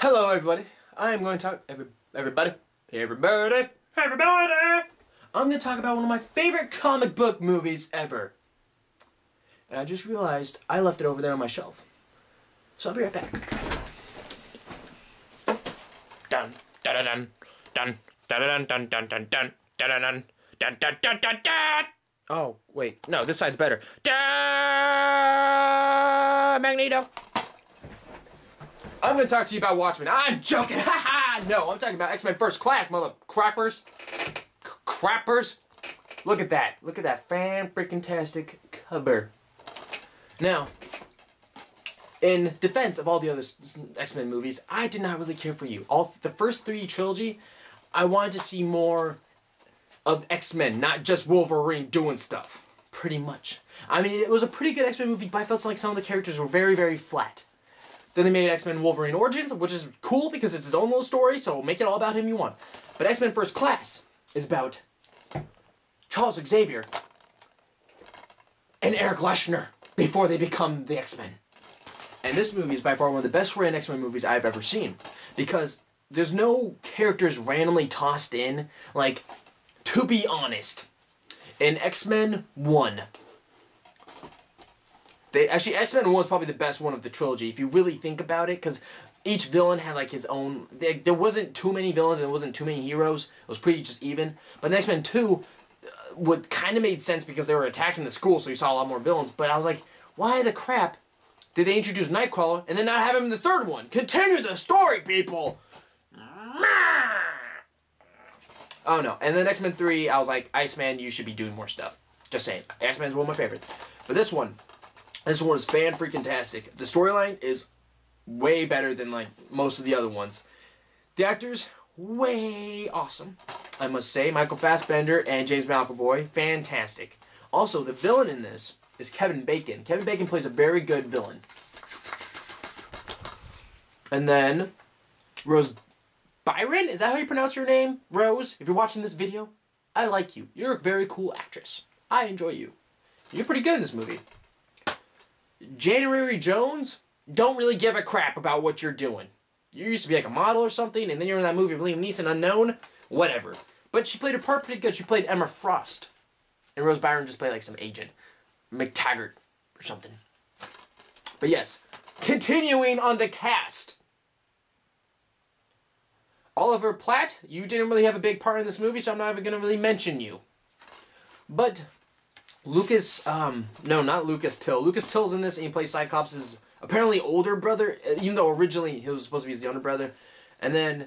Hello, everybody. I am going to talk everybody. I'm going to talk about one of my favorite comic book movies ever. And I just realized I left it over there on my shelf. So I'll be right back. Dun dun dun dun dun dun dun dun dun dun dun dun dun dun dun dun dun. Oh wait, no, this side's better. Magneto. I'm gonna talk to you about Watchmen. I'm joking. Haha. No, I'm talking about X-Men First Class, mother crappers. Crappers. Look at that. Look at that fan-freaking-tastic cover. Now, in defense of all the other X-Men movies, I did not really care for you. The first three trilogy, I wanted to see more of X-Men, not just Wolverine doing stuff. Pretty much. I mean, it was a pretty good X-Men movie, but I felt like some of the characters were very, very flat. Then they made X-Men Wolverine Origins, which is cool because it's his own little story, so make it all about him you want. But X-Men First Class is about Charles Xavier and Eric Leshner before they become the X-Men. And this movie is by far one of the best ran X-Men movies I've ever seen. Because there's no characters randomly tossed in. Like, to be honest, in X-Men 1... X-Men 1 was probably the best one of the trilogy, if you really think about it, because each villain had, like, his own... There wasn't too many villains and there wasn't too many heroes. It was pretty just even. But in X-Men 2, what kind of made sense because they were attacking the school, so you saw a lot more villains. But I was like, why the crap did they introduce Nightcrawler and then not have him in the third one? Continue the story, people! Oh, no. And then X-Men 3, I was like, Iceman, you should be doing more stuff. Just saying. X-Men's one of my favorites. But this one is fan-freaking-tastic. The storyline is way better than, like, most of the other ones. The actors, way awesome, I must say. Michael Fassbender and James McAvoy, fantastic. Also, the villain in this is Kevin Bacon. Kevin Bacon plays a very good villain. And then, Rose Byron? Is that how you pronounce your name? Rose, if you're watching this video, I like you. You're a very cool actress. I enjoy you. You're pretty good in this movie. January Jones, don't really give a crap about what you're doing. You used to be like a model or something, and then you're in that movie of Liam Neeson, Unknown, whatever. But she played her part pretty good. She played Emma Frost. And Rose Byron just played like some agent. McTaggart or something. But yes, continuing on the cast. Oliver Platt, you didn't really have a big part in this movie, so I'm not even going to really mention you. But Lucas, no, not Lucas Till. Lucas Till's in this, and he plays Cyclops' apparently older brother, even though originally he was supposed to be his younger brother. And then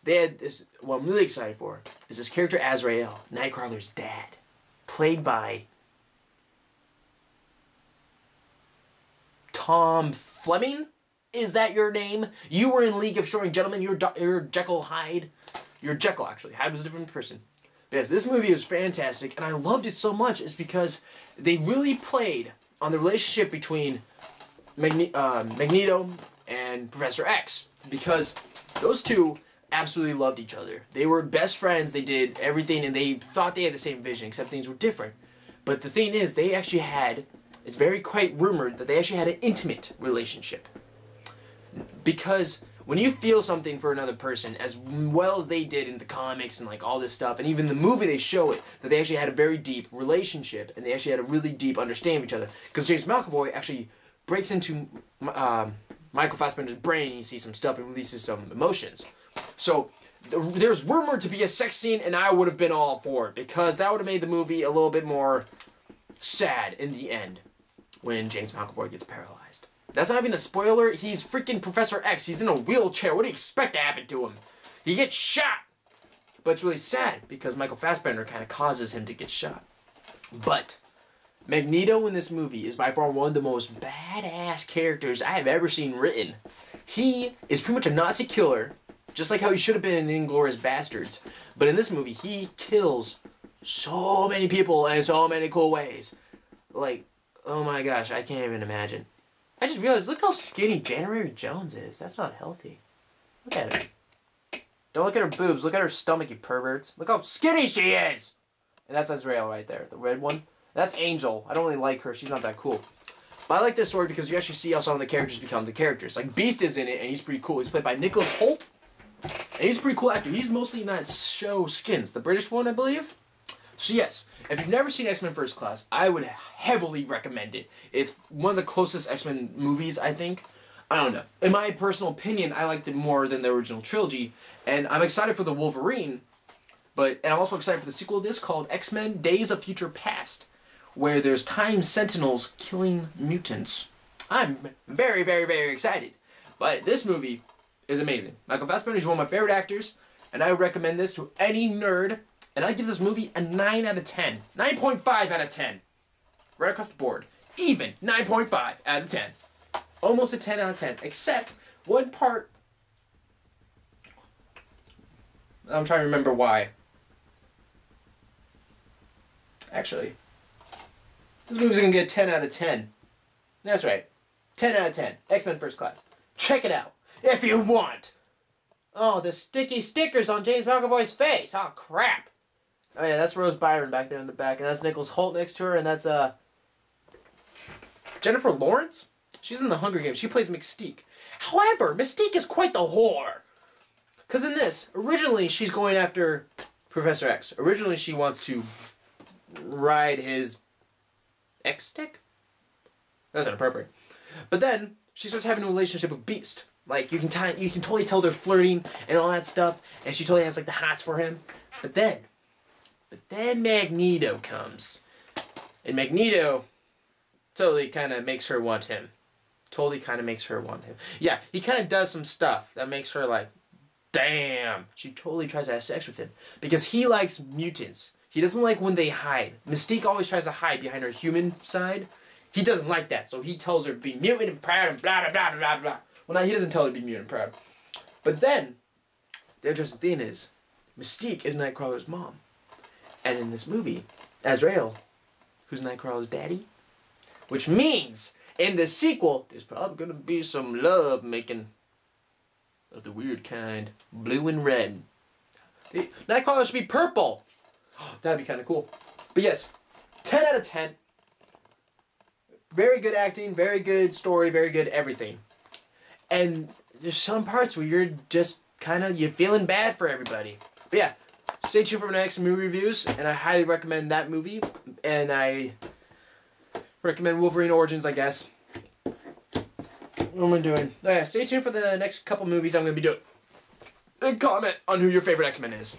they had this, what I'm really excited for, is this character Azrael, Nightcrawler's dad, played by Tom Fleming? Is that your name? You were in League of Extraordinary Gentlemen. You're Jekyll Hyde. You're Jekyll, actually. Hyde was a different person. Yes, this movie is fantastic, and I loved it so much is because they really played on the relationship between Magneto and Professor X, because those two absolutely loved each other. They were best friends, they did everything, and they thought they had the same vision, except things were different. But the thing is, they actually had, it's very quite rumored, that they actually had an intimate relationship. Because when you feel something for another person, as well as they did in the comics and like all this stuff, and even the movie they show it, that they actually had a very deep relationship, and they actually had a really deep understanding of each other. Because James McAvoy actually breaks into Michael Fassbender's brain, and you see some stuff, and releases some emotions. So there's rumored to be a sex scene, and I would have been all for it, because that would have made the movie a little bit more sad in the end, when James McAvoy gets paralyzed. That's not even a spoiler. He's freaking Professor X. He's in a wheelchair. What do you expect to happen to him? He gets shot. But it's really sad because Michael Fassbender kind of causes him to get shot. But Magneto in this movie is by far one of the most badass characters I have ever seen written. He is pretty much a Nazi killer, just like how he should have been in Inglourious Basterds. But in this movie, he kills so many people in so many cool ways. Like, oh my gosh, I can't even imagine. I just realized, look how skinny January Jones is. That's not healthy. Look at her. Don't look at her boobs. Look at her stomach, you perverts. Look how skinny she is! And that's Azrael right there, the red one. That's Angel. I don't really like her. She's not that cool. But I like this story because you actually see how some of the characters become the characters. Like Beast is in it, and he's pretty cool. He's played by Nicholas Hoult, and he's a pretty cool actor. He's mostly in that show Skins, the British one, I believe. So yes, if you've never seen X-Men First Class, I would heavily recommend it. It's one of the closest X-Men movies, I think. I don't know. In my personal opinion, I liked it more than the original trilogy, and I'm excited for the Wolverine, and I'm also excited for the sequel to this called X-Men Days of Future Past, where there's time sentinels killing mutants. I'm very, very, very excited. But this movie is amazing. Michael Fassbender is one of my favorite actors, and I would recommend this to any nerd, and I give this movie a 9 out of 10. 9.5 out of 10. Right across the board. Even 9.5 out of 10. Almost a 10 out of 10, except one part. I'm trying to remember why. Actually, this movie's gonna get a 10 out of 10. That's right. 10 out of 10. X-Men First Class. Check it out, if you want. Oh, the sticky stickers on James McAvoy's face. Oh, crap. Oh, yeah, that's Rose Byron back there in the back, and that's Nicholas Hoult next to her, and that's, Jennifer Lawrence? She's in the Hunger Games. She plays Mystique. However, Mystique is quite the whore. Because in this, originally she's going after Professor X. Originally she wants to ride his X-stick? That's inappropriate. But then she starts having a relationship with Beast. Like, you can totally tell they're flirting and all that stuff. And she totally has, like, the hots for him. But then Magneto comes. And Magneto totally kind of makes her want him. Totally kind of makes her want him. Yeah, he kind of does some stuff that makes her like, damn. She totally tries to have sex with him. Because he likes mutants. He doesn't like when they hide. Mystique always tries to hide behind her human side. He doesn't like that. So he tells her to be mutant and proud and blah, blah, blah, blah, blah. Well, no, he doesn't tell her to be mutant and proud. But then, the interesting thing is, Mystique is Nightcrawler's mom. And in this movie, Azrael, who's Nightcrawler's daddy, which means in the sequel, there's probably going to be some love making of the weird kind. Blue and red. Nightcrawler should be purple. Oh, that'd be kind of cool. But yes, 10 out of 10. Very good acting, very good story, very good everything. And there's some parts where you're just you're feeling bad for everybody. But yeah, stay tuned for my next movie reviews, and I highly recommend that movie. And I recommend Wolverine Origins, I guess. What am I doing? Oh yeah, stay tuned for the next couple movies I'm going to be doing. And comment on who your favorite X-Men is.